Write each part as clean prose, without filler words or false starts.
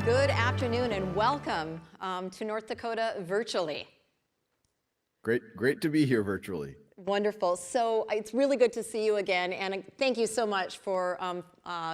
Good afternoon and welcome to North Dakota virtually. Great to be here virtually. Wonderful. So it's really good to see you again, and thank you so much for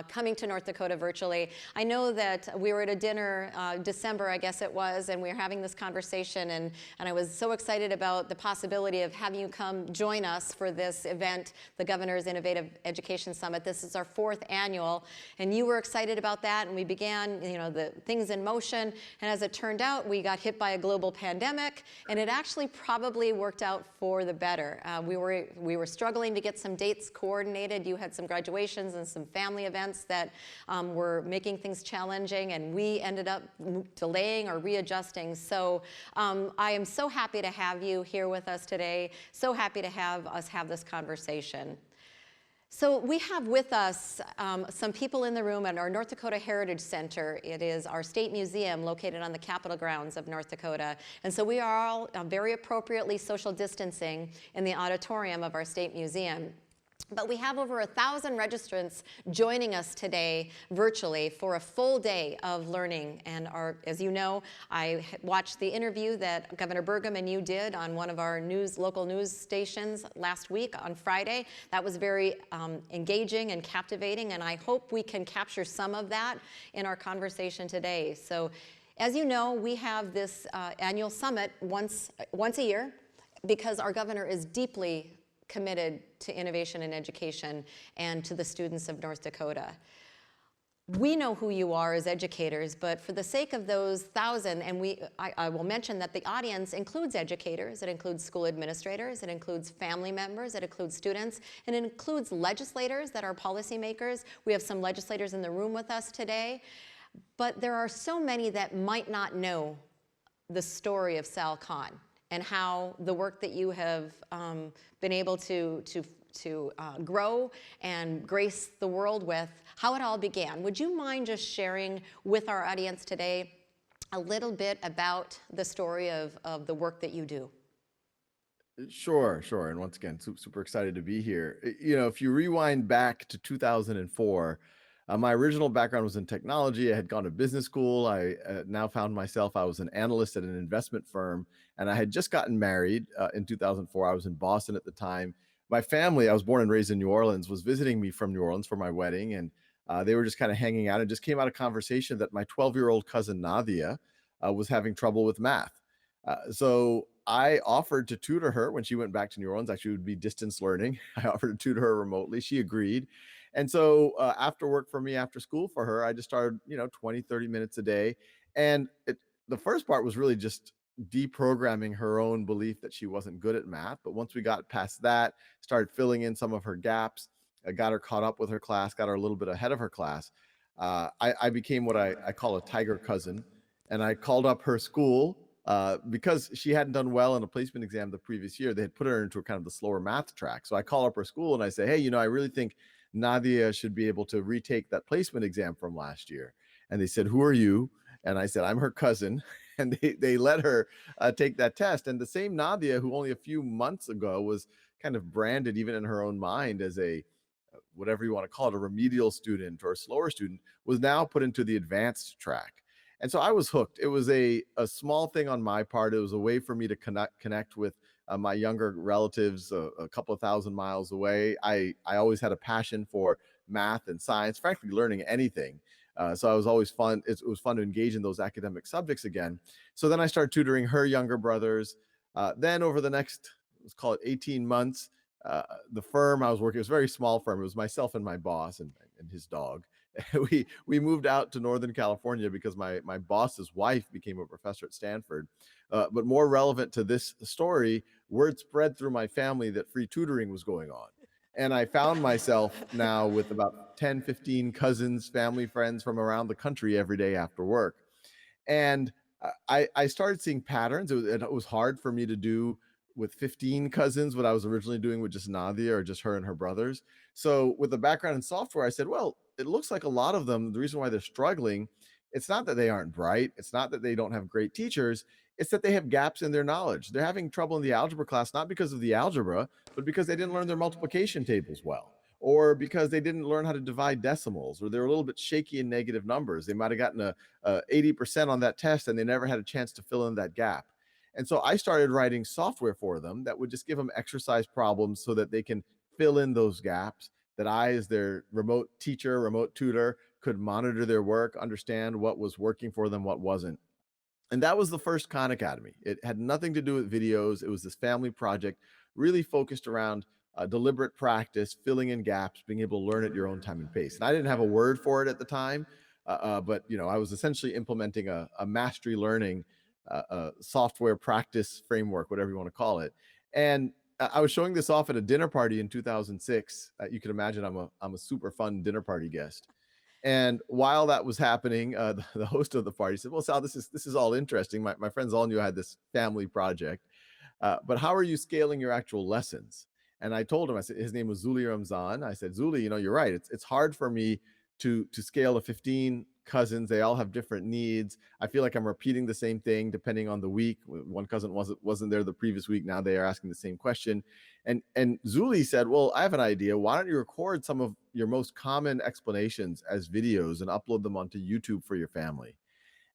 coming to North Dakota virtually. I know that we were at a dinner, December, I guess it was, and we were having this conversation, and I was so excited about the possibility of having you come join us for this event, the Governor's Innovative Education Summit. This is our 4th annual, and you were excited about that, and we began, the things in motion, and as it turned out, we got hit by a global pandemic, and it actually probably worked out for the better. We were struggling to get some dates coordinated. You had some graduations and some family events that were making things challenging, and we ended up delaying or readjusting. So I am so happy to have you here with us today. So happy to have us have this conversation. So we have with us some people in the room at our North Dakota Heritage Center. It is our state museum located on the Capitol grounds of North Dakota. And so we are all very appropriately social distancing in the auditorium of our state museum. But we have over 1,000 registrants joining us today virtually for a full day of learning. And as you know, I watched the interview that Governor Burgum and you did on one of our local news stations last week on Friday. That was very engaging and captivating, and I hope we can capture some of that in our conversation today. So as you know, we have this annual summit once a year because our governor is deeply committed to innovation and education and to the students of North Dakota. We know who you are as educators, but for the sake of those 1,000, and I will mention that the audience includes educators, it includes school administrators, it includes family members, it includes students, and it includes legislators that are policymakers. We have some legislators in the room with us today, but there are so many that might not know the story of Sal Khan and how the work that you have been able to grow and grace the world with, how it all began. Would you mind just sharing with our audience today a little bit about the story of the work that you do? Sure. And once again, super excited to be here. If you rewind back to 2004, my original background was in technology. I had gone to business school. I now found myself, I was an analyst at an investment firm, and I had just gotten married in 2004. I was in Boston at the time. My family, I was born and raised in New Orleans, was visiting me from New Orleans for my wedding, and they were just kind of hanging out. It just came out of conversation that my 12-year-old cousin Nadia was having trouble with math. So I offered to tutor her when she went back to New Orleans. Actually, it would be distance learning. I offered to tutor her remotely. She agreed. And so after work for me, after school for her, I just started, 20, 30 minutes a day. And the first part was really just deprogramming her own belief that she wasn't good at math. But once we got past that, started filling in some of her gaps, got her caught up with her class, got her a little bit ahead of her class. I became what I call a tiger cousin. And I called up her school because she hadn't done well in a placement exam the previous year. They had put her into kind of the slower math track. So I call up her school and I say, hey, I really think Nadia should be able to retake that placement exam from last year. And they said, who are you? And I said, I'm her cousin. And they let her take that test. And the same Nadia, who only a few months ago was kind of branded, even in her own mind, as a, whatever you want to call it, a remedial student or a slower student, was now put into the advanced track. And so I was hooked. It was a small thing on my part. It was a way for me to connect with my younger relatives a couple of thousand miles away. I always had a passion for math and science, frankly, learning anything. So I was always fun. It was fun to engage in those academic subjects again. So then I started tutoring her younger brothers. Then over the next, let's call it 18 months, the firm I was working, it was a very small firm. It was myself and my boss and his dog. We moved out to Northern California because my boss's wife became a professor at Stanford. But more relevant to this story, word spread through my family that free tutoring was going on. And I found myself now with about 10, 15 cousins, family, friends from around the country every day after work. And I started seeing patterns. It was hard for me to do with 15 cousins what I was originally doing with just Nadia or just her and her brothers. So with the background in software, I said, well, it looks like a lot of them, the reason why they're struggling, it's not that they aren't bright. It's not that they don't have great teachers. It's that they have gaps in their knowledge. They're having trouble in the algebra class, not because of the algebra, but because they didn't learn their multiplication tables well, or because they didn't learn how to divide decimals, or they were a little bit shaky in negative numbers. They might have gotten a 80% on that test and they never had a chance to fill in that gap. And so I started writing software for them that would just give them exercise problems so that they can fill in those gaps, that I, as their remote teacher, remote tutor, could monitor their work, understand what was working for them, what wasn't. And that was the first Khan Academy. It had nothing to do with videos. It was this family project really focused around deliberate practice, filling in gaps, being able to learn at your own time and pace. And I didn't have a word for it at the time, but I was essentially implementing a mastery learning software practice framework, whatever you want to call it. And I was showing this off at a dinner party in 2006. You can imagine I'm a super fun dinner party guest. And while that was happening, the host of the party said, "Well, Sal, this is all interesting. My friends all knew I had this family project, but how are you scaling your actual lessons?" And I told him, I said, his name was Zuli Ramzan. I said, "Zuli, you're right. It's hard for me to scale to 15 cousins. They all have different needs. I feel like I'm repeating the same thing depending on the week. One cousin wasn't there the previous week. Now they are asking the same question." And Zuli said, "Well, I have an idea. Why don't you record some of your most common explanations as videos and upload them onto YouTube for your family?"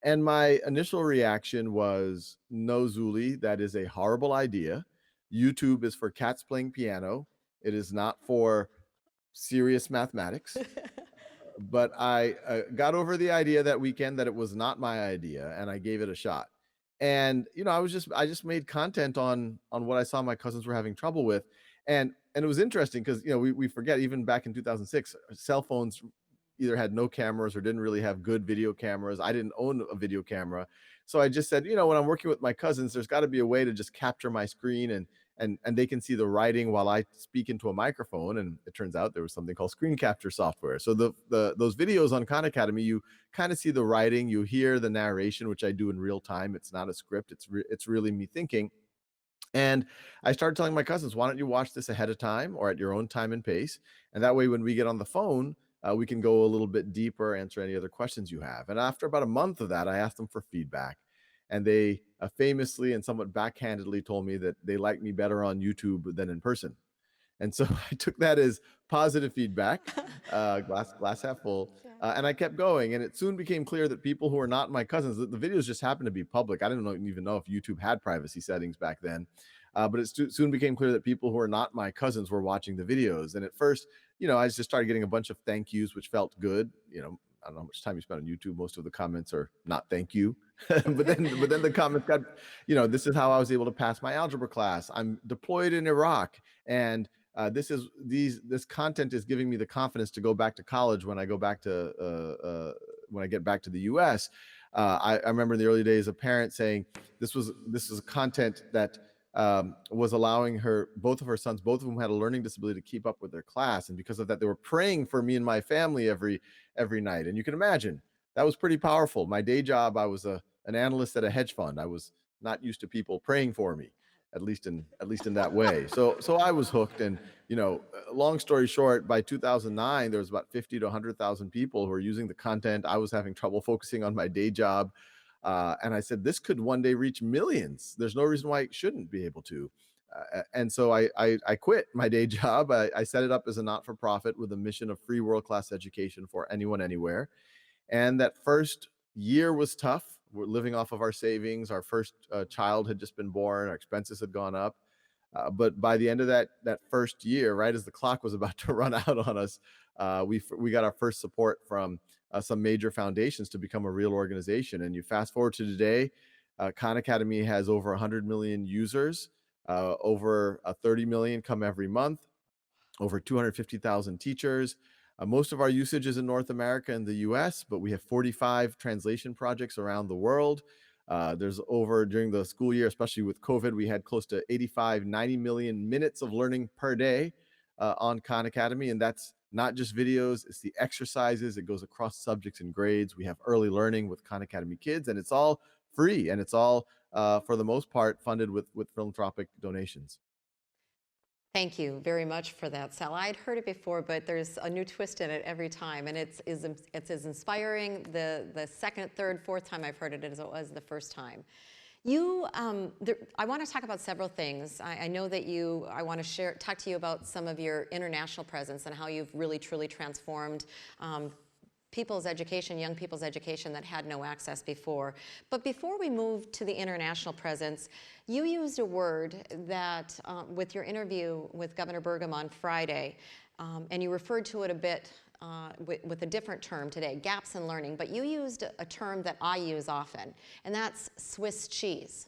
And my initial reaction was, "No, Zuli, that is a horrible idea. YouTube is for cats playing piano. It is not for serious mathematics." But I got over the idea that weekend that it was not my idea, and I gave it a shot. And I just made content on what I saw my cousins were having trouble with, and it was interesting because we forget, even back in 2006, cell phones either had no cameras or didn't really have good video cameras. I didn't own a video camera, so I just said, when I'm working with my cousins, there's got to be a way to just capture my screen and they can see the writing while I speak into a microphone. And it turns out there was something called screen capture software. So those videos on Khan Academy, you kind of see the writing, you hear the narration, which I do in real time. It's not a script. It's really me thinking. And I started telling my cousins, "Why don't you watch this ahead of time or at your own time and pace? And that way, when we get on the phone, we can go a little bit deeper, answer any other questions you have." And after about a month of that, I asked them for feedback. And they famously and somewhat backhandedly told me that they liked me better on YouTube than in person. And so I took that as positive feedback, glass half full, and I kept going. And it soon became clear that people who are not my cousins, the videos just happened to be public. I didn't even know if YouTube had privacy settings back then. But it soon became clear that people who are not my cousins were watching the videos. And at first, I just started getting a bunch of thank yous, which felt good. I don't know how much time you spend on YouTube. Most of the comments are not thank you. but then the comments got, "This is how I was able to pass my algebra class. I'm deployed in Iraq, and this content is giving me the confidence to go back to college when I go back to when I get back to the U.S." I remember in the early days, a parent saying this was content that was allowing both of her sons, both of whom had a learning disability, to keep up with their class, and because of that, they were praying for me and my family every night. And you can imagine that was pretty powerful. My day job, I was an analyst at a hedge fund. I was not used to people praying for me, at least in that way. So I was hooked. And long story short, by 2009, there was about 50 to 100,000 people who were using the content. I was having trouble focusing on my day job. And I said, this could one day reach millions. There's no reason why it shouldn't be able to. And so I quit my day job. I set it up as a not-for-profit with a mission of free world-class education for anyone, anywhere. And that first year was tough. We're living off of our savings. Our first child had just been born. Our expenses had gone up. But by the end of that first year, right as the clock was about to run out on us, we got our first support from some major foundations to become a real organization. And you fast forward to today, Khan Academy has over 100 million users, over 30 million come every month, over 250,000 teachers. Most of our usage is in North America and the US, but we have 45 translation projects around the world. There's during the school year, especially with COVID, we had close to 90 million minutes of learning per day on Khan Academy. And that's not just videos, it's the exercises. It goes across subjects and grades. We have early learning with Khan Academy Kids, and it's all free. And it's all, for the most part, funded with philanthropic donations. Thank you very much for that, Sal. I'd heard it before, but there's a new twist in it every time, and it's as inspiring the second, third, fourth time I've heard it as it was the first time. I want to talk about several things. I know that I want to talk to you about some of your international presence and how you've really, truly transformed people's education, young people's education that had no access before. But before we move to the international presence, you used a word that, with your interview with Governor Burgum on Friday, and you referred to it a bit with a different term today, gaps in learning, but you used a term that I use often, and that's Swiss cheese,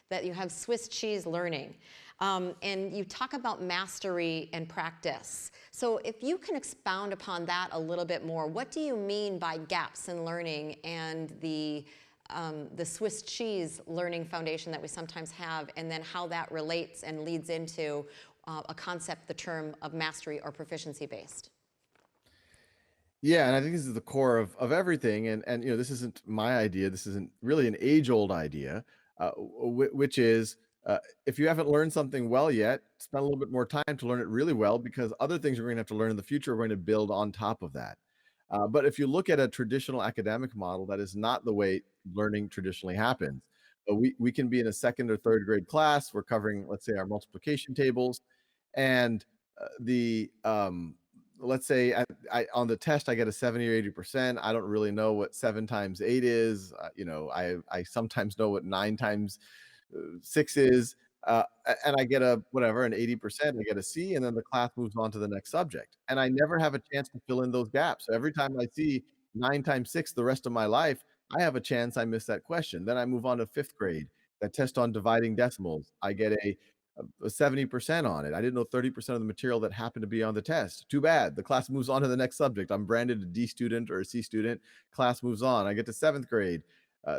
that you have Swiss cheese learning. And you talk about mastery and practice. So if you can expound upon that a little bit more, what do you mean by gaps in learning and the Swiss cheese learning foundation that we sometimes have, and then how that relates and leads into a concept, the term of mastery or proficiency based? Yeah, and I think this is the core of everything. And this isn't my idea. This isn't really an age-old idea, which is if you haven't learned something well yet, spend a little bit more time to learn it really well, because other things you're going to have to learn in the future are going to build on top of that. But if you look at a traditional academic model, that is not the way learning traditionally happens. We can be in a second or third grade class. We're covering, let's say, our multiplication tables, and the let's say on the test I get a 70 or 80%. I don't really know what 7 times 8 is. I sometimes know what 9 times 6 is. And I get an 80%, I get a C, and then the class moves on to the next subject. And I never have a chance to fill in those gaps. So every time I see 9 times 6 the rest of my life, I have a chance I miss that question. Then I move on to 5th grade, that test on dividing decimals. I get a 70% on it. I didn't know 30% of the material that happened to be on the test. Too bad. The class moves on to the next subject. I'm branded a D student or a C student. Class moves on. I get to 7th grade.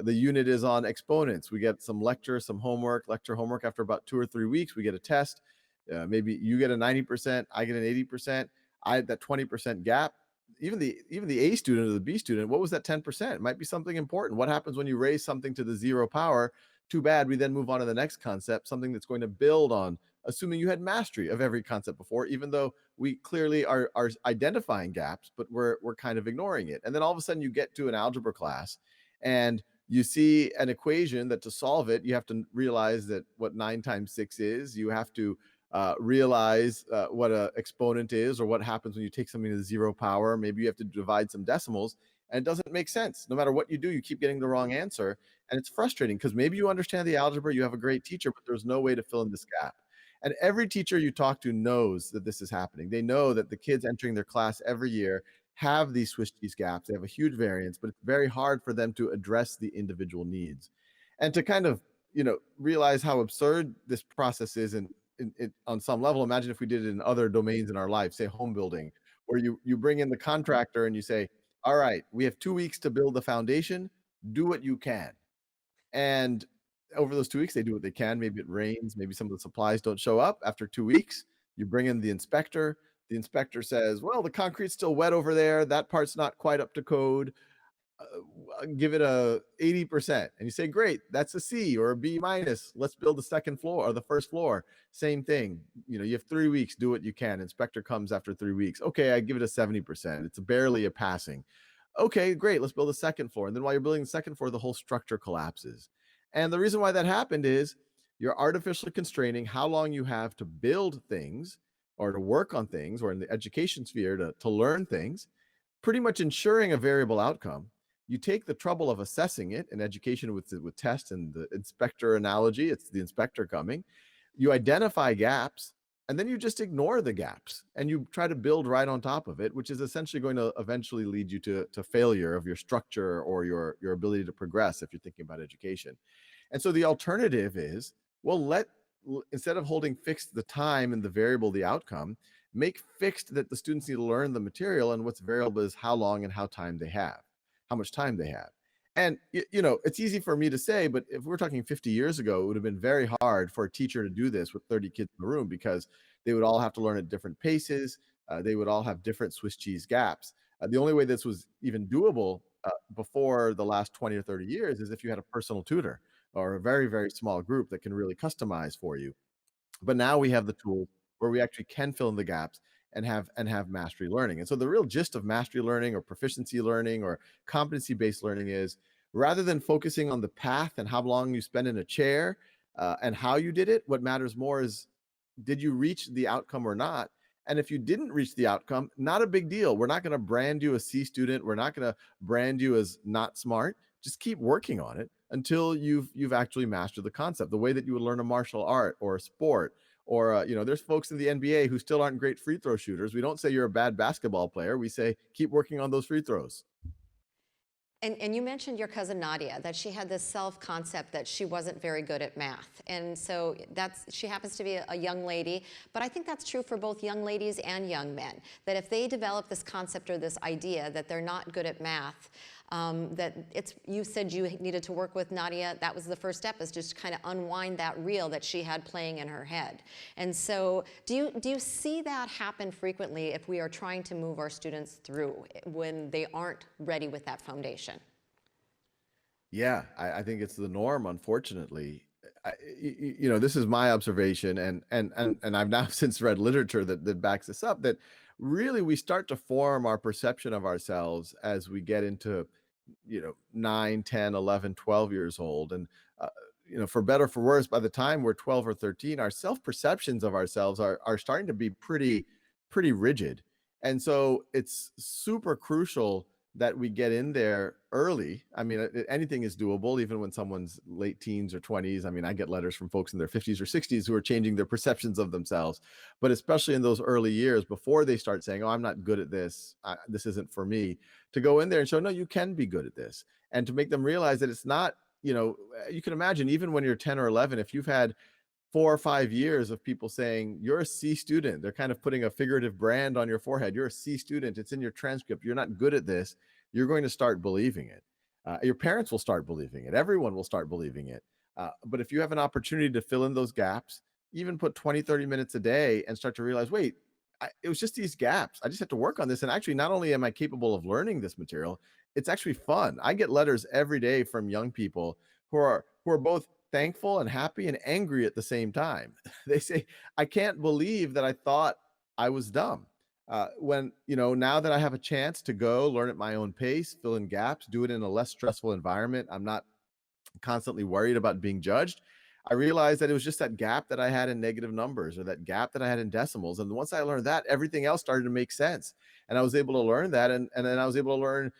The unit is on exponents. We get some lecture homework. After about 2 or 3 weeks, we get a test. Maybe you get a 90%, I get an 80%. I had that 20% gap. Even the A student or the B student, what was that 10%? It might be something important. What happens when you raise something to the 0 power? Too bad. We then move on to the next concept, something that's going to build on, assuming you had mastery of every concept before, even though we clearly are identifying gaps, but we're kind of ignoring it. And then all of a sudden you get to an algebra class and you see an equation that to solve it, you have to realize that what 9 times 6 is. You have to realize what an exponent is, or what happens when you take something to the 0 power. Maybe you have to divide some decimals, and it doesn't make sense. No matter what you do, you keep getting the wrong answer. And it's frustrating because maybe you understand the algebra, you have a great teacher, but there's no way to fill in this gap. And every teacher you talk to knows that this is happening. They know that the kids entering their class every year have these Swiss cheese gaps. They have a huge variance, but it's very hard for them to address the individual needs. And to kind of, realize how absurd this process is, and on some level, imagine if we did it in other domains in our life, say home building, where you bring in the contractor and you say, all right, we have 2 weeks to build the foundation. Do what you can. And over those 2 weeks, they do what they can. Maybe it rains. Maybe some of the supplies don't show up. After 2 weeks, you bring in the inspector. The inspector says, well, the concrete's still wet over there. That part's not quite up to code. Give it a 80%. And you say, great, that's a C or a B minus. Let's build the second floor or the first floor. Same thing. You have 3 weeks, do what you can. Inspector comes after 3 weeks. Okay, I give it a 70%. It's barely a passing. Okay, great, let's build the second floor. And then while you're building the second floor, the whole structure collapses. And the reason why that happened is you're artificially constraining how long you have to build things, or to work on things, or in the education sphere to learn things, pretty much ensuring a variable outcome. You take the trouble of assessing it in education with tests and the inspector analogy. It's the inspector coming. You identify gaps, and then you just ignore the gaps and you try to build right on top of it, which is essentially going to eventually lead you to failure of your structure or your ability to progress if you're thinking about education. And so the alternative is, well, instead of holding fixed the time and the variable, the outcome, make fixed that the students need to learn the material, and what's variable is how long and how much time they have. And it's easy for me to say, but if we're talking 50 years ago, it would have been very hard for a teacher to do this with 30 kids in the room, because they would all have to learn at different paces. They would all have different Swiss cheese gaps. The only way this was even doable before the last 20 or 30 years is if you had a personal tutor or a very, very small group that can really customize for you. But now we have the tools where we actually can fill in the gaps and have mastery learning. And so the real gist of mastery learning or proficiency learning or competency-based learning is rather than focusing on the path and how long you spend in a chair and how you did it. What matters more is, did you reach the outcome or not? And if you didn't reach the outcome, not a big deal. We're not going to brand you a C student. We're not going to brand you as not smart. Just keep working on it until you've actually mastered the concept, the way that you would learn a martial art or a sport. Or there's folks in the NBA who still aren't great free throw shooters. We don't say you're a bad basketball player. We say keep working on those free throws. And you mentioned your cousin Nadia, that she had this self-concept that she wasn't very good at math. And so she happens to be a young lady, but I think that's true for both young ladies and young men, that if they develop this concept or this idea that they're not good at math, you said you needed to work with Nadia. That was the first step, is just kind of unwind that reel that she had playing in her head. And so do you see that happen frequently if we are trying to move our students through when they aren't ready with that foundation? Yeah, I think it's the norm, unfortunately. This is my observation, and I've now since read literature that backs this up, that really we start to form our perception of ourselves as we get into 9, 10, 11, 12 years old. And for better or for worse, by the time we're 12 or 13, our self-perceptions of ourselves are starting to be pretty rigid. And so it's super crucial that we get in there early. I mean, anything is doable, even when someone's late teens or 20s. I mean, I get letters from folks in their 50s or 60s who are changing their perceptions of themselves. But especially in those early years, before they start saying, oh, I'm not good at this, this isn't for me, to go in there and show, no, you can be good at this. And to make them realize that it's not, you can imagine, even when you're 10 or 11, if you've had 4 or 5 years of people saying you're a C student, they're kind of putting a figurative brand on your forehead. You're a C student. It's in your transcript. You're not good at this. You're going to start believing it. Your parents will start believing it. Everyone will start believing it. But if you have an opportunity to fill in those gaps, even put 20, 30 minutes a day and start to realize, wait, it was just these gaps. I just have to work on this. And actually, not only am I capable of learning this material, it's actually fun. I get letters every day from young people who are both thankful and happy and angry at the same time. They say, I can't believe that I thought I was dumb. When, now that I have a chance to go learn at my own pace, fill in gaps, do it in a less stressful environment, I'm not constantly worried about being judged. I realized that it was just that gap that I had in negative numbers, or that gap that I had in decimals. And once I learned that, everything else started to make sense. And I was able to learn that. And then I was able to learn,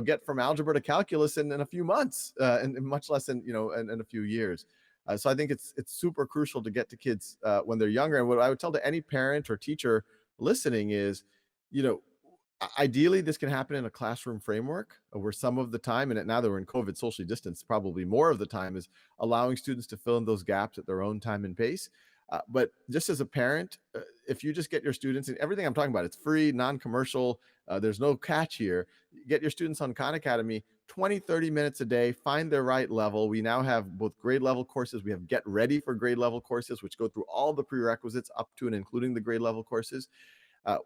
get from algebra to calculus in a few months, and much less in a few years. So I think it's super crucial to get to kids when they're younger. And what I would tell to any parent or teacher listening is, ideally this can happen in a classroom framework where some of the time, and now that we're in COVID, socially distanced, probably more of the time, is allowing students to fill in those gaps at their own time and pace. But just as a parent, if you just get your students, and everything I'm talking about, it's free, non-commercial, there's no catch here. Get your students on Khan Academy 20, 30 minutes a day, find their right level. We now have both grade level courses. We have Get Ready for grade level courses, which go through all the prerequisites up to and including the grade level courses.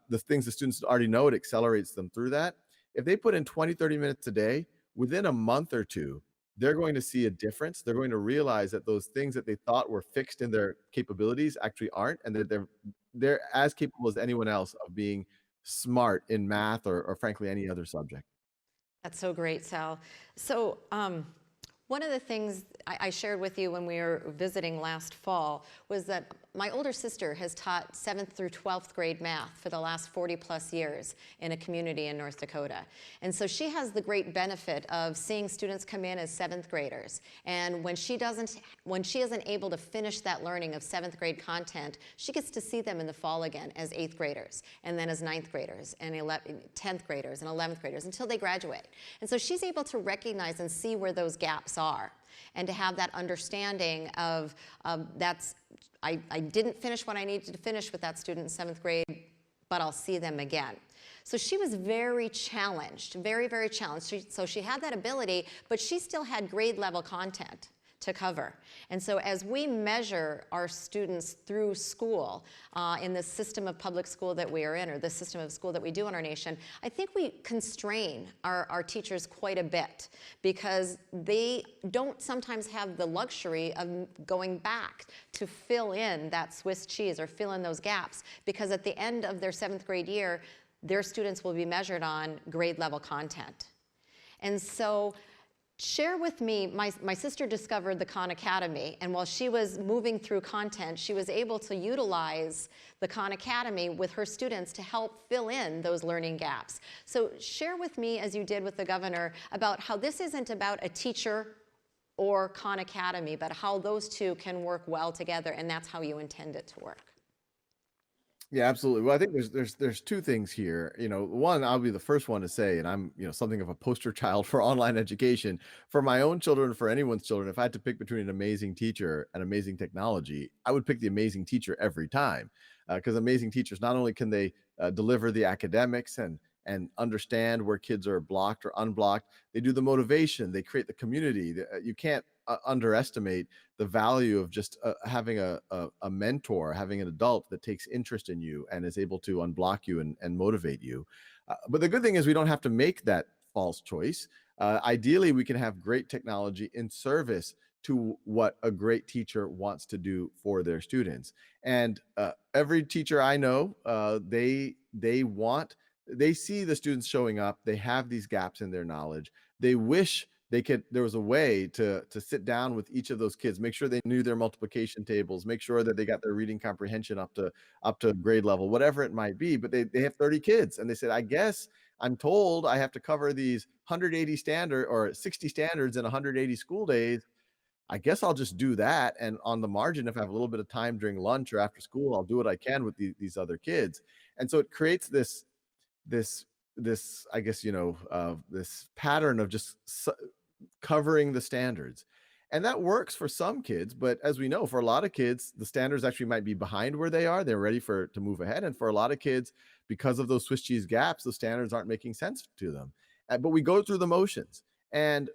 The things the students already know, it accelerates them through that. If they put in 20, 30 minutes a day, within a month or two, they're going to see a difference. They're going to realize that those things that they thought were fixed in their capabilities actually aren't, and that they're as capable as anyone else of being smart in math or frankly any other subject. That's so great, Sal. So one of the things I shared with you when we were visiting last fall was that my older sister has taught 7th through 12th grade math for the last 40 plus years in a community in North Dakota. And so she has the great benefit of seeing students come in as 7th graders. And when she isn't able to finish that learning of 7th grade content, she gets to see them in the fall again as 8th graders, and then as 9th graders, and 10th graders, and 11th graders until they graduate. And so she's able to recognize and see where those gaps are, and to have that understanding of I didn't finish what I needed to finish with that student in 7th grade, but I'll see them again. So she was very challenged, very, very challenged. So she had that ability, but she still had grade level content to cover. And so as we measure our students through school in the system of public school that we are in, or the system of school that we do in our nation, I think we constrain our teachers quite a bit, because they don't sometimes have the luxury of going back to fill in that Swiss cheese or fill in those gaps, because at the end of their 7th grade year, their students will be measured on grade level content. And so Share with me, my sister discovered the Khan Academy, and while she was moving through content, she was able to utilize the Khan Academy with her students to help fill in those learning gaps. So share with me, as you did with the governor, about how this isn't about a teacher or Khan Academy, but how those two can work well together, and that's how you intend it to work. Yeah, absolutely. Well, I think there's two things here. One, I'll be the first one to say, and I'm, something of a poster child for online education for my own children, for anyone's children. If I had to pick between an amazing teacher and amazing technology, I would pick the amazing teacher every time, because amazing teachers, not only can they deliver the academics and understand where kids are blocked or unblocked, they do the motivation, they create the community. You can't underestimate the value of just having a mentor, having an adult that takes interest in you and is able to unblock you and motivate you. But the good thing is we don't have to make that false choice. Ideally, we can have great technology in service to what a great teacher wants to do for their students. And every teacher I know, they see the students showing up, they have these gaps in their knowledge, they wish there was a way to sit down with each of those kids, make sure they knew their multiplication tables, make sure that they got their reading comprehension up to grade level, whatever it might be. But they have 30 kids, and they said, I guess I'm told I have to cover these 180 standard or 60 standards in 180 school days. I guess I'll just do that. And on the margin, if I have a little bit of time during lunch or after school, I'll do what I can with these other kids. And so it creates this, I guess, this pattern of just covering the standards. And that works for some kids, but as we know, for a lot of kids, the standards actually might be behind where they are. They're ready to move ahead. And for a lot of kids, because of those Swiss cheese gaps, the standards aren't making sense to them. But we go through the motions, and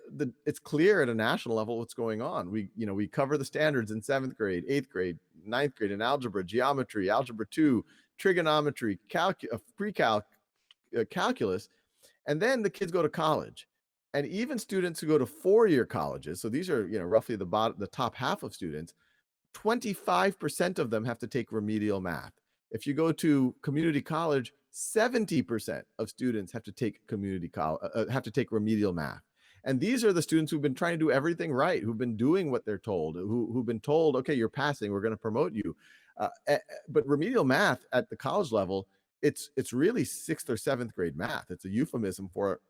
it's clear at a national level what's going on. We cover the standards in 7th grade, 8th grade, 9th grade in algebra, geometry, algebra 2, trigonometry, pre-calc, calculus, and then the kids go to college. And even students who go to 4-year colleges, so these are roughly the top half of students, 25% of them have to take remedial math. If you go to community college, 70% of students have to take remedial math. And these are the students who've been trying to do everything right, who've been doing what they're told, who've been told, okay, you're passing, we're going to promote you. But remedial math at the college level, it's really 6th or 7th grade math. It's a euphemism for,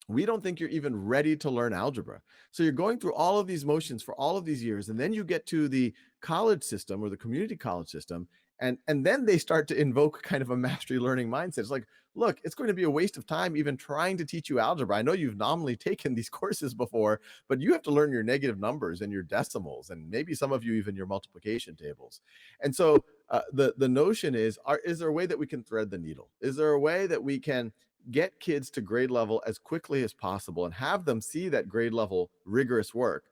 we don't think you're even ready to learn algebra. So you're going through all of these motions for all of these years, and then you get to the college system or the community college system, and then they start to invoke kind of a mastery learning mindset. It's like, look, it's going to be a waste of time even trying to teach you algebra. I know you've nominally taken these courses before, but you have to learn your negative numbers and your decimals, and maybe some of you even your multiplication tables. And so the notion is there a way that we can thread the needle? Is there a way that we can get kids to grade level as quickly as possible and have them see that grade level rigorous work,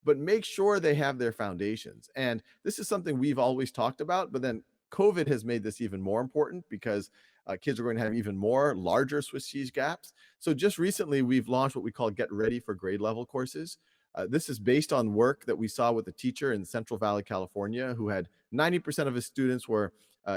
but make sure they have their foundations? And this is something we've always talked about, but then COVID has made this even more important because kids are going to have even more larger Swiss cheese gaps. So just recently, we've launched what we call Get Ready for Grade Level courses. This is based on work that we saw with a teacher in Central Valley, California, who had 90% of his students were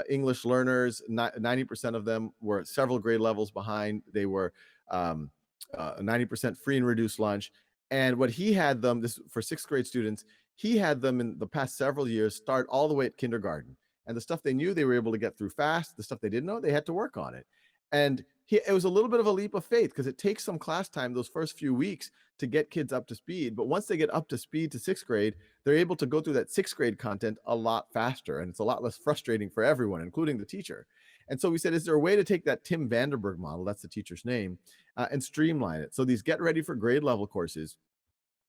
English learners. 90% of them were several grade levels behind. They were 90% free and reduced lunch. And what he had them, this for 6th grade students, he had them in the past several years start all the way at kindergarten. And the stuff they knew, they were able to get through fast. The stuff they didn't know, they had to work on it. And it was a little bit of a leap of faith because it takes some class time those first few weeks to get kids up to speed. But once they get up to speed to 6th grade, they're able to go through that 6th grade content a lot faster. And it's a lot less frustrating for everyone, including the teacher. And so we said, is there a way to take that Tim Vanderberg model, that's the teacher's name, and streamline it? So these Get Ready for Grade Level courses,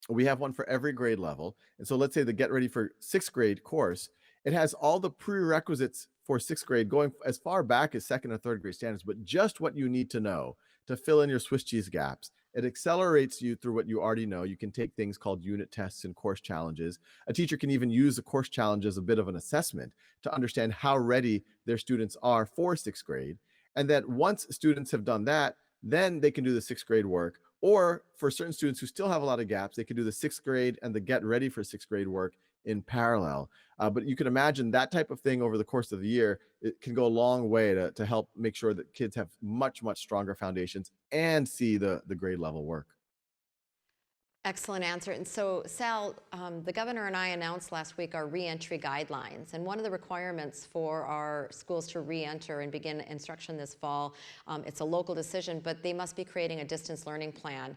we have one for every grade level. And so let's say the Get Ready for 6th grade course, it has all the prerequisites for 6th grade going as far back as 2nd or 3rd grade standards, but just what you need to know to fill in your Swiss cheese gaps. It accelerates you through what you already know. You can take things called unit tests and course challenges. A teacher can even use the course challenge as a bit of an assessment to understand how ready their students are for 6th grade. And that once students have done that, then they can do the 6th grade work. Or for certain students who still have a lot of gaps, they can do the 6th grade and the Get Ready for 6th grade work in parallel. But you can imagine that type of thing over the course of the year, it can go a long way to help make sure that kids have much, much stronger foundations and see the grade level work. Excellent answer. And so, Sal, the governor and I announced last week our reentry guidelines. And one of the requirements for our schools to reenter and begin instruction this fall, it's a local decision, but they must be creating a distance learning plan.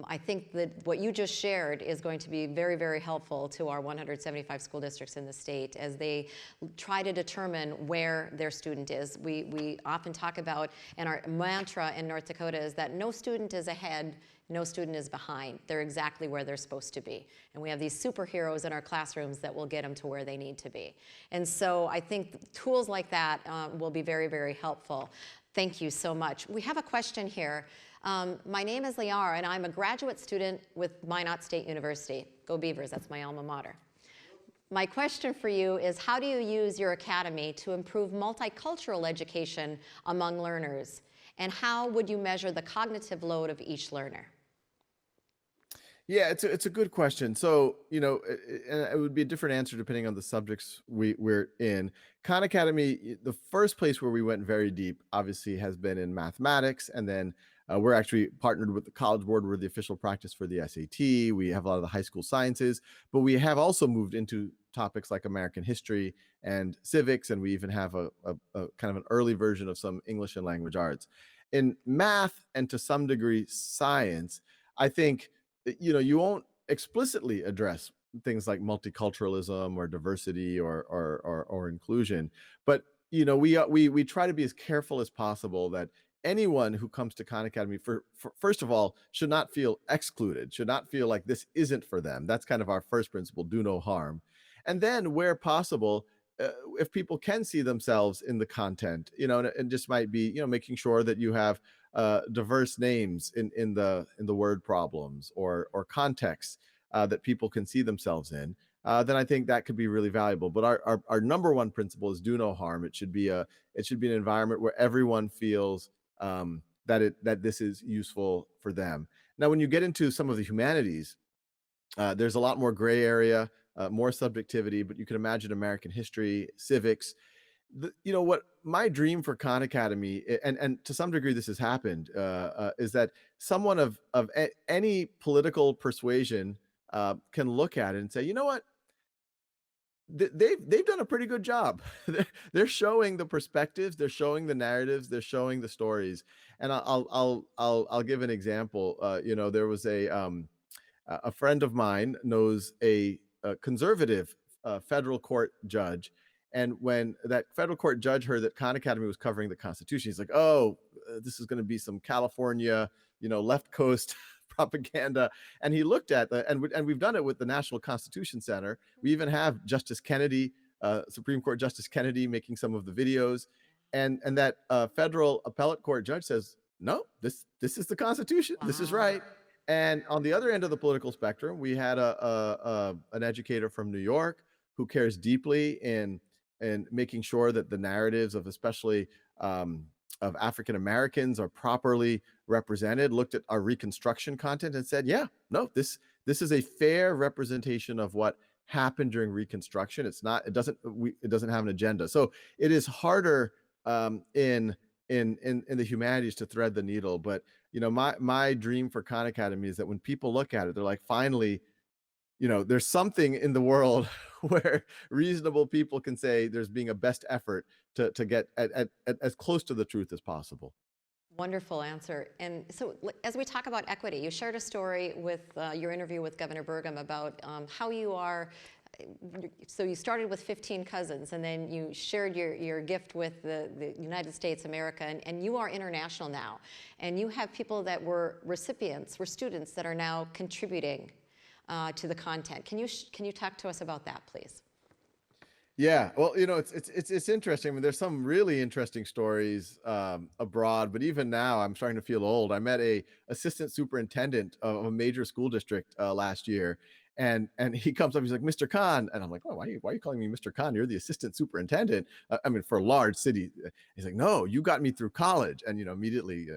I think that what you just shared is going to be very, very helpful to our 175 school districts in the state as they try to determine where their student is. We often talk about, and our mantra in North Dakota is that no student is ahead, no student is behind. They're exactly where they're supposed to be. And we have these superheroes in our classrooms that will get them to where they need to be. And so I think tools like that will be very, very helpful. Thank you so much. We have a question here. My name is Liara, and I'm a graduate student with Minot State University. Go Beavers, that's my alma mater. My question for you is, how do you use your academy to improve multicultural education among learners? And how would you measure the cognitive load of each learner? Yeah, it's a good question. So, it would be a different answer depending on the subjects we're in. Khan Academy, the first place where we went very deep, obviously, has been in mathematics, and then we're actually partnered with the College Board. We're the official practice for the SAT. We have a lot of the high school sciences, but we have also moved into topics like American history and civics, and we even have a kind of an early version of some English and language arts. In math and to some degree science, I think you won't explicitly address things like multiculturalism or diversity or inclusion, but we try to be as careful as possible that anyone who comes to Khan Academy for first of all should not feel excluded, should not feel like this isn't for them. That's kind of our first principle: do no harm. And then where possible, if people can see themselves in the content, and just might be, making sure that you have diverse names in the word problems or contexts that people can see themselves in, then I think that could be really valuable. But our number one principle is do no harm. It should be an environment where everyone feels that this is useful for them. Now, when you get into some of the humanities, there's a lot more gray area, more subjectivity, but you can imagine American history, civics. What my dream for Khan Academy, and to some degree this has happened, is that someone of any political persuasion can look at it and say, you know what, they've done a pretty good job. They're showing the perspectives, they're showing the narratives, they're showing the stories. And I'll give an example. There was a friend of mine knows a conservative federal court judge. And when that federal court judge heard that Khan Academy was covering the Constitution, he's like, oh, this is going to be some California, left coast propaganda. And he looked at and we've done it with the National Constitution Center. We even have Justice Kennedy, Supreme Court Justice Kennedy, making some of the videos. And that federal appellate court judge says, no, this is the Constitution. Wow. This is right. And on the other end of the political spectrum, we had an educator from New York who cares deeply in making sure that the narratives of especially of African Americans are properly represented, looked at our Reconstruction content and said, yeah, no, this is a fair representation of what happened during Reconstruction. It doesn't have an agenda. So it is harder in the humanities to thread the needle. But my dream for Khan Academy is that when people look at it, they're like, finally, there's something in the world where reasonable people can say there's being a best effort to get at as close to the truth as possible. Wonderful answer. And so as we talk about equity, you shared a story with your interview with Governor Burgum about how you are. So you started with 15 cousins, and then you shared your gift with the United States, America, and you are international now. And you have people that were students that are now contributing to the content. Can you talk to us about that, please? Yeah, well, it's interesting. I mean, there's some really interesting stories abroad, but even now I'm starting to feel old. I met a assistant superintendent of a major school district last year, and he comes up, he's like, Mr. Khan, and I'm like, oh, why are you calling me Mr. Khan? You're the assistant superintendent. I mean, for a large city. He's like, no, you got me through college, and immediately,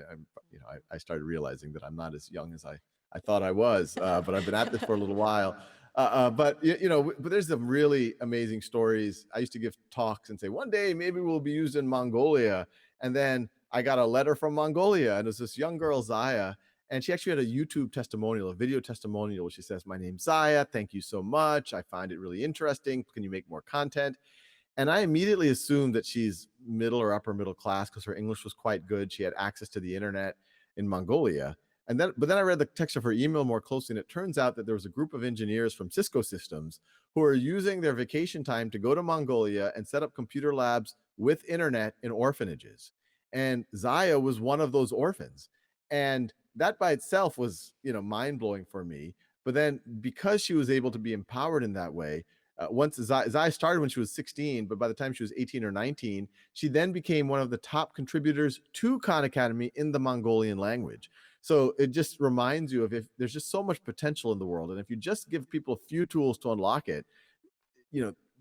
I started realizing that I'm not as young as I thought I was, but I've been at this for a little while. But there's some really amazing stories. I used to give talks and say, one day maybe we'll be used in Mongolia. And then I got a letter from Mongolia, and it was this young girl, Zaya. And she actually had a YouTube testimonial, a video testimonial, where she says, "My name's Zaya. Thank you so much. I find it really interesting. Can you make more content?" And I immediately assumed that she's middle or upper middle class because her English was quite good. She had access to the internet in Mongolia. But then I read the text of her email more closely, and it turns out that there was a group of engineers from Cisco Systems who are using their vacation time to go to Mongolia and set up computer labs with internet in orphanages. And Zaya was one of those orphans. And that by itself was, mind blowing for me. But then because she was able to be empowered in that way, once Zaya started when she was 16, but by the time she was 18 or 19, she then became one of the top contributors to Khan Academy in the Mongolian language. So it just reminds you of, if there's just so much potential in the world, and if you just give people a few tools to unlock it,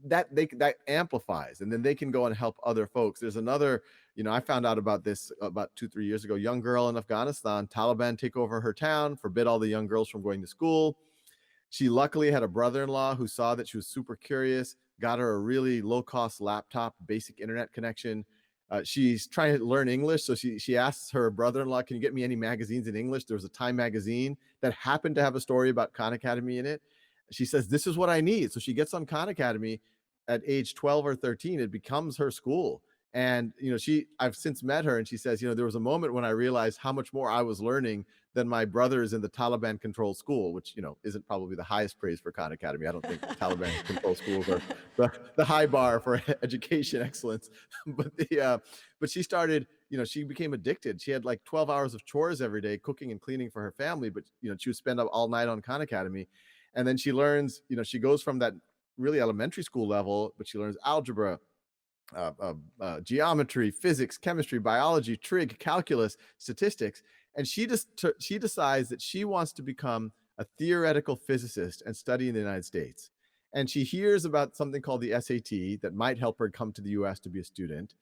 that amplifies, and then they can go and help other folks. There's another, I found out about this about 2-3 years ago. Young girl in Afghanistan, Taliban take over her town, forbid all the young girls from going to school. She luckily had a brother-in-law who saw that she was super curious, got her a really low-cost laptop, basic internet connection. She's trying to learn English, so she asks her brother-in-law, "Can you get me any magazines in English?" There was a Time magazine that happened to have a story about Khan Academy in it. She says, "This is what I need." So she gets on Khan Academy at age 12 or 13. It becomes her school. And I've since met her, and she says, there was a moment when I realized how much more I was learning than my brothers in the Taliban controlled school, which isn't probably the highest praise for Khan Academy. I don't think Taliban controlled schools are the high bar for education excellence. But she started, she became addicted. She had like 12 hours of chores every day, cooking and cleaning for her family, but she would spend up all night on Khan Academy. And then she learns, she goes from that really elementary school level, but she learns algebra, geometry, physics, chemistry, biology, trig, calculus, statistics. And she decides that she wants to become a theoretical physicist and study in the United States. And she hears about something called the SAT that might help her come to the US to be a student.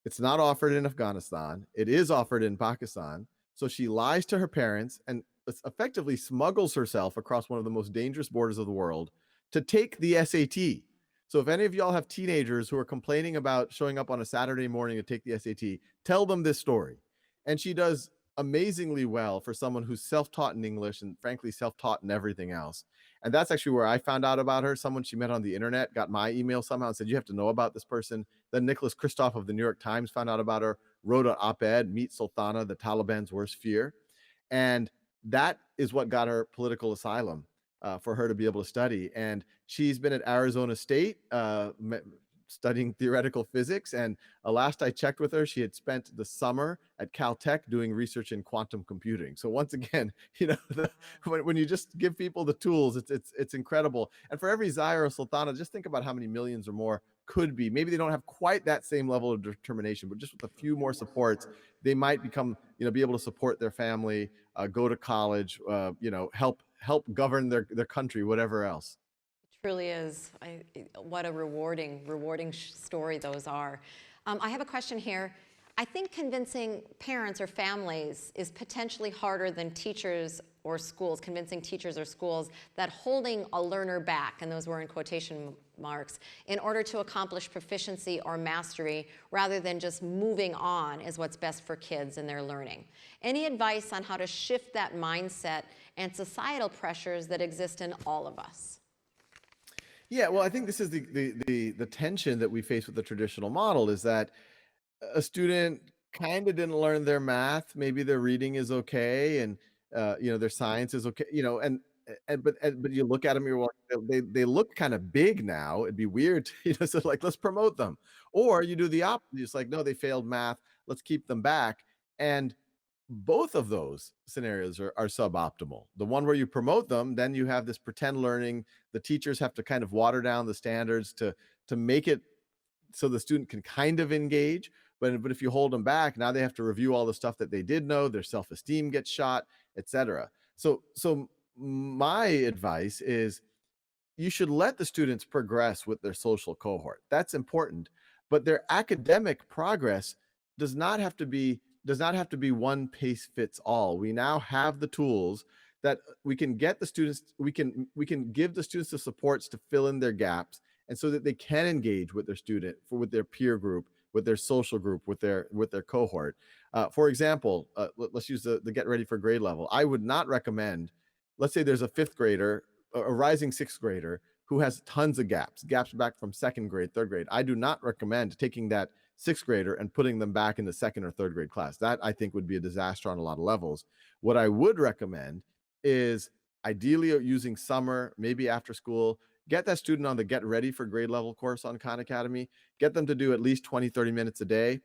It's not offered in Afghanistan. It is offered in Pakistan. So she lies to her parents and effectively smuggles herself across one of the most dangerous borders of the world to take the SAT. So if any of y'all have teenagers who are complaining about showing up on a Saturday morning to take the SAT, tell them this story. And she does amazingly well for someone who's self-taught in English and frankly self-taught in everything else. And that's actually where I found out about her. Someone she met on the internet got my email somehow and said, "You have to know about this person." Then Nicholas Kristof of the New York Times found out about her, wrote an op-ed, "Meet Sultana, the Taliban's Worst Fear." And that is what got her political asylum, for her to be able to study. And she's been at Arizona State studying theoretical physics. And last I checked with her, she had spent the summer at Caltech doing research in quantum computing. So once again, when you just give people the tools, it's incredible. And for every Zaya or Sultana, just think about how many millions or more could be. Maybe they don't have quite that same level of determination, but just with a few more supports, they might become, be able to support their family, go to college, help govern their country, whatever else. Truly is. What a rewarding story those are. I have a question here. I think convincing parents or families is potentially harder than teachers or schools, convincing teachers or schools that holding a learner back, and those were in quotation marks, in order to accomplish proficiency or mastery rather than just moving on is what's best for kids and their learning. Any advice on how to shift that mindset and societal pressures that exist in all of us? Yeah, well, I think this is the tension that we face with the traditional model, is that a student kind of didn't learn their math, maybe their reading is okay, and their science is okay, but you look at them, you're like, they look kind of big now. It'd be weird to, so like, let's promote them. Or you do the opposite. It's like, no, they failed math, let's keep them back. And both of those scenarios are suboptimal. The one where you promote them, then you have this pretend learning. The teachers have to kind of water down the standards to make it so the student can kind of engage. But if you hold them back, now they have to review all the stuff that they did know, their self-esteem gets shot, etc. So my advice is, you should let the students progress with their social cohort. That's important. But their academic progress does not have to be one pace fits all. We now have the tools that we can get the students, we can give the students the supports to fill in their gaps, and so that they can engage with their peer group with their social group, with their cohort. For example, let's use the get ready for grade level. I would not recommend, let's say there's a fifth grader, a rising sixth grader who has tons of gaps back from second grade, third grade. I do not recommend taking that sixth grader and putting them back in the second or third grade class. That I think would be a disaster on a lot of levels. What I would recommend is ideally using summer, maybe after school, get that student on the get ready for grade level course on Khan Academy, get them to do at least 20, 30 minutes a day.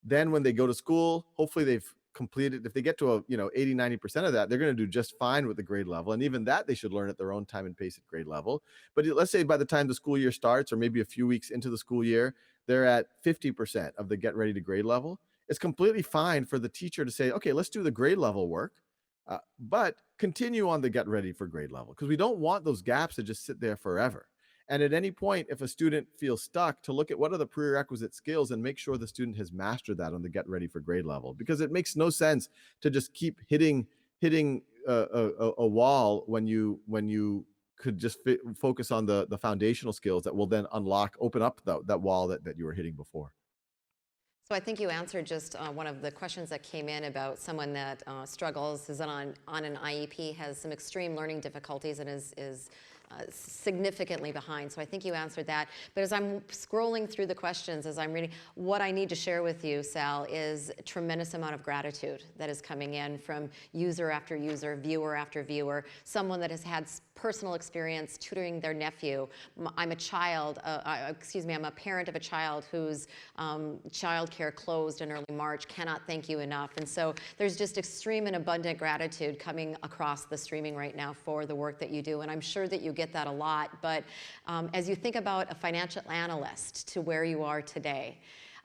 Then when they go to school, hopefully they've completed, if they get to 80, 90% of that, they're going to do just fine with the grade level. And even that they should learn at their own time and pace at grade level. But let's say by the time the school year starts, or maybe a few weeks into the school year, they're at 50% of the get ready to grade level. It's completely fine for the teacher to say, okay, let's do the grade level work, but continue on the get ready for grade level, because we don't want those gaps to just sit there forever. And at any point, if a student feels stuck, to look at what are the prerequisite skills and make sure the student has mastered that on the get ready for grade level, because it makes no sense to just keep hitting a wall when you could just focus on the foundational skills that will then open up that wall that you were hitting before. So I think you answered just one of the questions that came in about someone that struggles, is on an IEP, has some extreme learning difficulties, and is significantly behind. So I think you answered that. But as I'm scrolling through the questions, as I'm reading, what I need to share with you, Sal, is a tremendous amount of gratitude that is coming in from user after user, viewer after viewer, someone that has had personal experience tutoring their nephew. I'm a child, I'm a parent of a child whose childcare closed in early March. Cannot thank you enough. And so there's just extreme and abundant gratitude coming across the streaming right now for the work that you do. And I'm sure that you get that a lot. But as you think about a financial analyst to where you are today,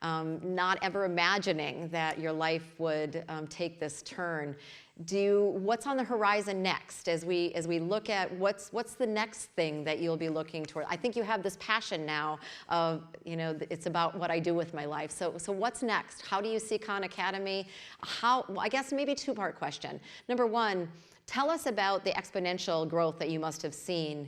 not ever imagining that your life would take this turn, what's on the horizon next as we look at what's the next thing that you'll be looking toward? I think you have this passion now of, it's about what I do with my life. So what's next? How do you see Khan Academy? I guess maybe two-part question. Number one, tell us about the exponential growth that you must have seen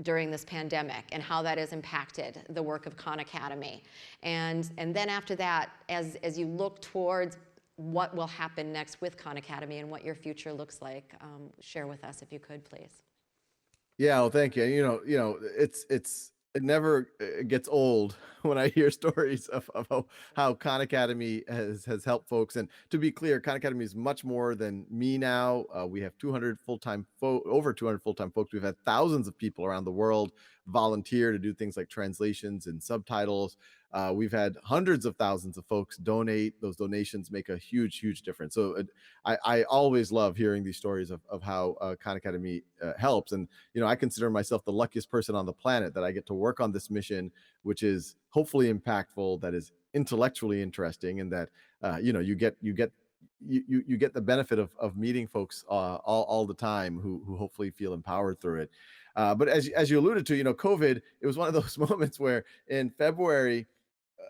during this pandemic and how that has impacted the work of Khan Academy. And then after that, as you look towards what will happen next with Khan Academy and what your future looks like, share with us if you could, please. Yeah, well, thank you. It never gets old when I hear stories of how Khan Academy has helped folks. And to be clear, Khan Academy is much more than me now. We have 200 full-time over 200 full-time folks. We've had thousands of people around the world volunteer to do things like translations and subtitles. We've had hundreds of thousands of folks donate. Those donations make a huge, huge difference. So I always love hearing these stories of how Khan Academy helps. And, I consider myself the luckiest person on the planet that I get to work on this mission, which is hopefully impactful, that is intellectually interesting, and that, you get the benefit of meeting folks all the time who hopefully feel empowered through it. But as you alluded to, COVID, it was one of those moments where in February,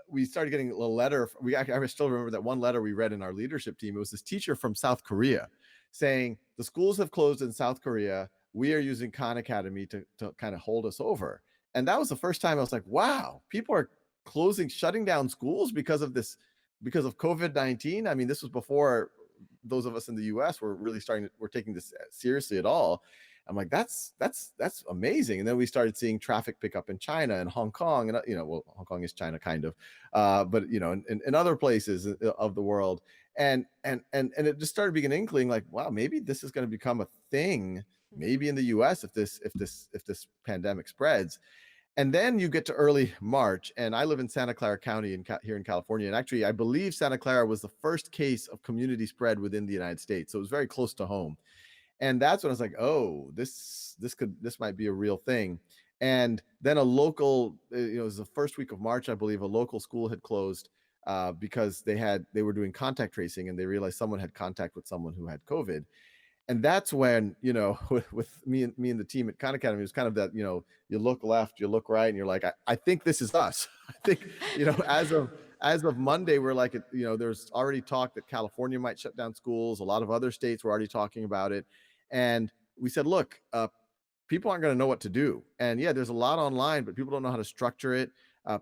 we started getting a letter. I still remember that one letter we read in our leadership team. It was this teacher from South Korea saying, the schools have closed in South Korea. We are using Khan Academy to kind of hold us over. And that was the first time I was like, wow, people are shutting down schools because of COVID-19. I mean, this was before those of us in the US were really we're taking this seriously at all. I'm like, that's amazing. And then we started seeing traffic pick up in China and Hong Kong, and Hong Kong is China kind of, but in other places of the world, and it just started being an inkling, like, wow, maybe this is going to become a thing, maybe in the US if this pandemic spreads. And then you get to early March, and I live in Santa Clara County here in California, and actually I believe Santa Clara was the first case of community spread within the United States, so it was very close to home. And that's when I was like, oh, this might be a real thing. And then a local, it was the first week of March, I believe, a local school had closed because they were doing contact tracing, and they realized someone had contact with someone who had COVID. And that's when, with me and the team at Khan Academy, it was kind of that, you look left, you look right, and you're like, I think this is us. I think, as of Monday, we're like, there's already talk that California might shut down schools. A lot of other states were already talking about it. And we said, look, people aren't going to know what to do. And yeah, there's a lot online, but people don't know how to structure it.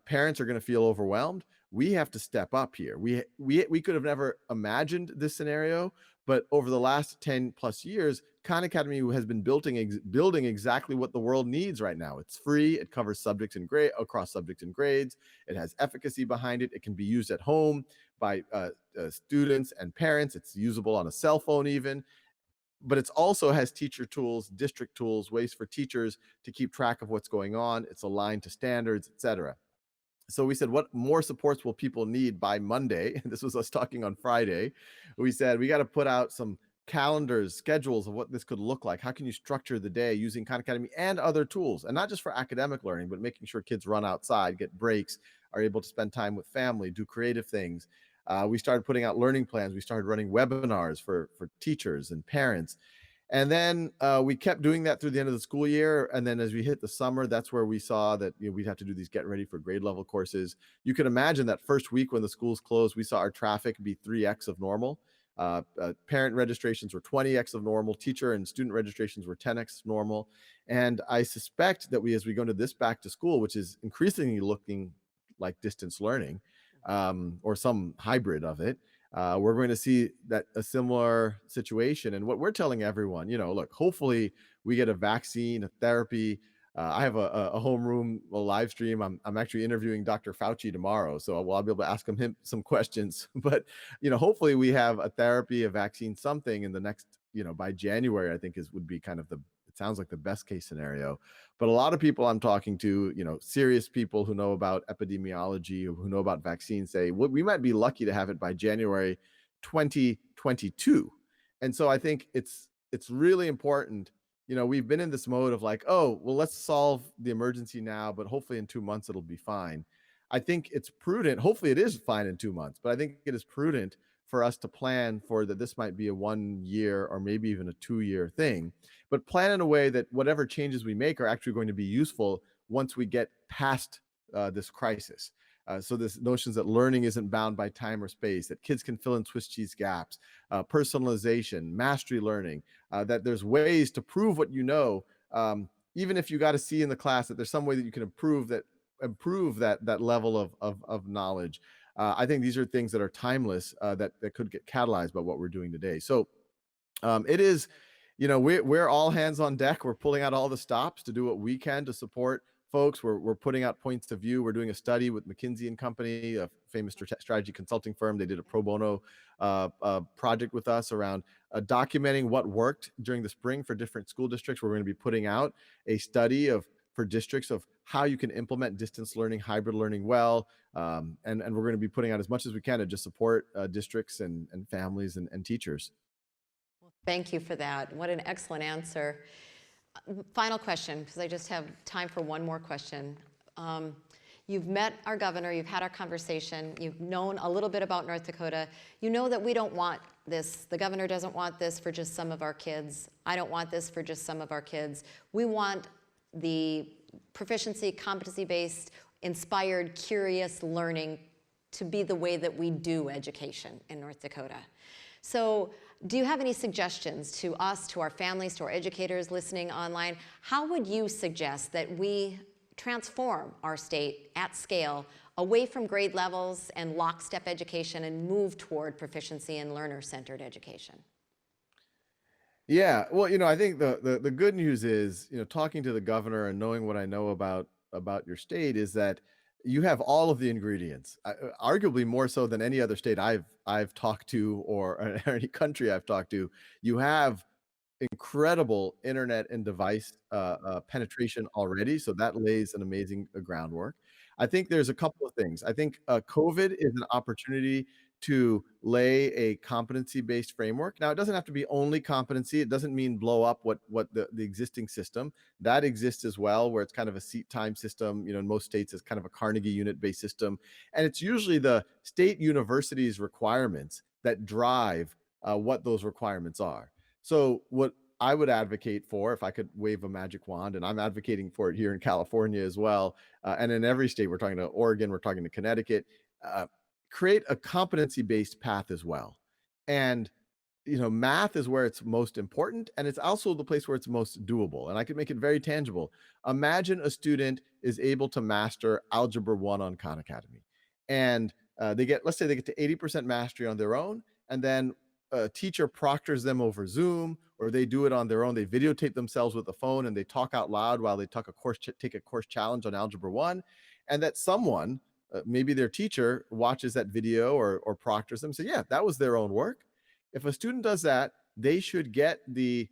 Parents are going to feel overwhelmed. we have to step up here. We could have never imagined this scenario, but over the last 10 plus years, Khan Academy has been building exactly what the world needs right now. It's free. It covers subjects and grade across subjects and grades. It has efficacy behind it. It can be used at home by students and parents. It's usable on a cell phone even, but it's also has teacher tools, district tools, ways for teachers to keep track of what's going on. It's aligned to standards, etc. So we said, what more supports will people need by Monday? This was us talking on Friday. We said, we got to put out some calendars, schedules of what this could look like. How can you structure the day using Khan Academy and other tools? And not just for academic learning, but making sure kids run outside, get breaks, are able to spend time with family, do creative things. We started putting out learning plans. We started running webinars for teachers and parents. And then we kept doing that through the end of the school year. And then as we hit the summer, that's where we saw that we'd have to do these get ready for grade level courses. You can imagine that first week when the schools closed, we saw our traffic be 3x of normal. Parent registrations were 20x of normal. Teacher and student registrations were 10x normal. And I suspect that as we go into this back to school, which is increasingly looking like distance learning or some hybrid of it, we're going to see that a similar situation. And what we're telling everyone, look, hopefully we get a vaccine, a therapy. I have a homeroom, a live stream. I'm actually interviewing Dr. Fauci tomorrow, so I'll be able to ask him some questions. But hopefully we have a therapy, a vaccine, something in the next, by January, I think would be kind of it sounds like the best case scenario. But a lot of people I'm talking to, serious people who know about epidemiology, who know about vaccines, say, well, we might be lucky to have it by January 2022. And so I think it's really important. We've been in this mode of like, oh, well, let's solve the emergency now, but hopefully in 2 months it'll be fine. I think it's prudent. Hopefully it is fine in 2 months, but I think it is prudent for us to plan for that. This might be a 1 year or maybe even a 2-year thing, but plan in a way that whatever changes we make are actually going to be useful once we get past this crisis. So this notions that learning isn't bound by time or space, that kids can fill in Swiss cheese gaps, personalization, mastery learning, that there's ways to prove what even if you got to see in the class, that there's some way that you can improve that level of knowledge. I think these are things that are timeless, that could get catalyzed by what we're doing today. So it is, we're all hands on deck. We're pulling out all the stops to do what we can to support folks. We're putting out points of view. We're doing a study with McKinsey and Company, a famous strategy consulting firm. They did a pro bono project with us around documenting what worked during the spring for different school districts. We're going to be putting out a study for districts of how you can implement distance learning, hybrid learning well. And we're going to be putting out as much as we can to just support districts and families and teachers. Well, thank you for that. What an excellent answer. Final question, because I just have time for one more question. You've met our governor, you've had our conversation, you've known a little bit about North Dakota. You know that we don't want this. The governor doesn't want this for just some of our kids. I don't want this for just some of our kids. We want the proficiency, competency-based, inspired, curious learning to be the way that we do education in North Dakota. So do you have any suggestions to us, to our families, to our educators listening online? How would you suggest that we transform our state at scale away from grade levels and lockstep education and move toward proficiency and learner-centered education? Yeah, well, I think the good news is, talking to the governor and knowing what I know about your state is that you have all of the ingredients, arguably more so than any other state I've talked to or any country I've talked to. You have incredible internet and device penetration already, so that lays an amazing groundwork. I think there's a couple of things. I think COVID is an opportunity to lay a competency-based framework. Now, it doesn't have to be only competency. It doesn't mean blow up what the existing system. That exists as well, where it's kind of a seat time system. In most states, it's kind of a Carnegie unit-based system. And it's usually the state universities' requirements that drive what those requirements are. So what I would advocate for, if I could wave a magic wand, and I'm advocating for it here in California as well, and in every state, we're talking to Oregon, we're talking to Connecticut, create a competency-based path as well. And, math is where it's most important, and it's also the place where it's most doable. And I could make it very tangible. Imagine a student is able to master Algebra 1 on Khan Academy. And let's say they get to 80% mastery on their own, and then a teacher proctors them over Zoom, or they do it on their own. They videotape themselves with a phone and they talk out loud while they take a course challenge on Algebra 1, and that someone, maybe their teacher, watches that video or proctors them and say, yeah, that was their own work. If a student does that, they should get the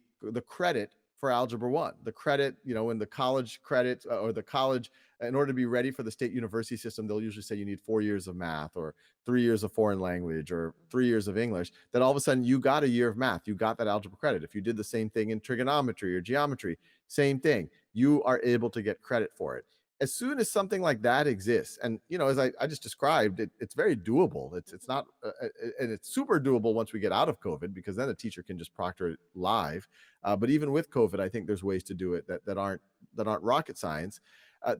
credit for Algebra 1, the credit, in the college credit or the college, in order to be ready for the state university system, they'll usually say you need 4 years of math or 3 years of foreign language or 3 years of English. That all of a sudden you got a year of math, you got that algebra credit. If you did the same thing in trigonometry or geometry, same thing, you are able to get credit for it. As soon as something like that exists, and as I just described, it's very doable. It's not, and it's super doable once we get out of COVID, because then the teacher can just proctor it live. But even with COVID, I think there's ways to do it that aren't rocket science.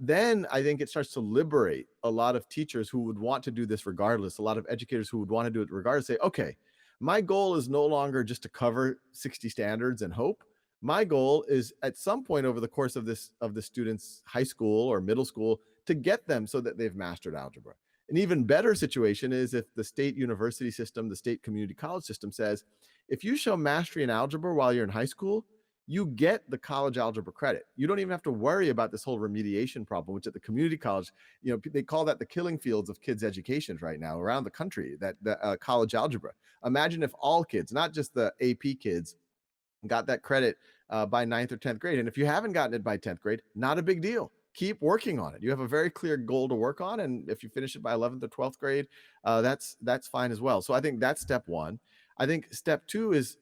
Then I think it starts to liberate a lot of teachers who would want to do this regardless. A lot of educators who would want to do it regardless say, okay, my goal is no longer just to cover 60 standards and hope. My goal is at some point over the course of the student's high school or middle school to get them so that they've mastered algebra. An even better situation is if the state university system, the state community college system says, if you show mastery in algebra while you're in high school, you get the college algebra credit. You don't even have to worry about this whole remediation problem, which at the community college, they call that the killing fields of kids' educations right now around the country, that college algebra. Imagine if all kids, not just the AP kids, got that credit by 9th or 10th grade. And if you haven't gotten it by 10th grade, not a big deal. Keep working on it. You have a very clear goal to work on. And if you finish it by 11th or 12th grade, that's fine as well. So I think that's step one. I think step two is,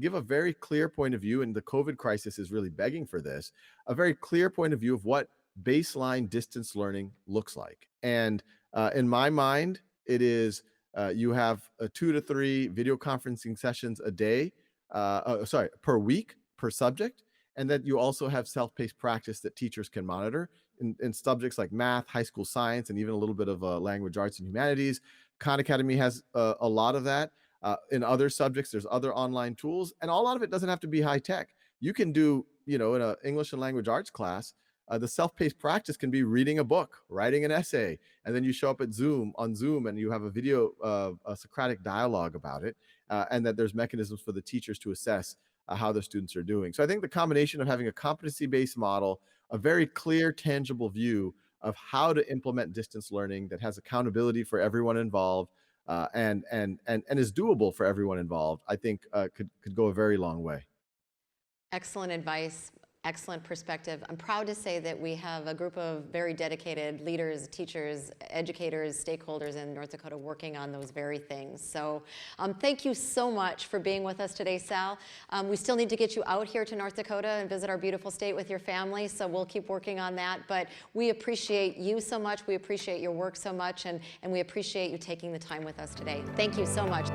give a very clear point of view, and the COVID crisis is really begging for this, a very clear point of view of what baseline distance learning looks like. And in my mind, it is you have 2 to 3 video conferencing sessions a day, per week, per subject, and that you also have self-paced practice that teachers can monitor in subjects like math, high school science, and even a little bit of language arts and humanities. Khan Academy has a lot of that. In other subjects, there's other online tools, and a lot of it doesn't have to be high tech. You can do, in an English and language arts class, the self-paced practice can be reading a book, writing an essay, and then you show up on Zoom, and you have a video, a Socratic dialogue about it, and that there's mechanisms for the teachers to assess how their students are doing. So I think the combination of having a competency-based model, a very clear, tangible view of how to implement distance learning that has accountability for everyone involved, and is doable for everyone involved, I think could go a very long way. Excellent advice. Excellent perspective. I'm proud to say that we have a group of very dedicated leaders, teachers, educators, stakeholders in North Dakota working on those very things. So thank you so much for being with us today, Sal. We still need to get you out here to North Dakota and visit our beautiful state with your family, so we'll keep working on that. But we appreciate you so much. We appreciate your work so much, and we appreciate you taking the time with us today. Thank you so much.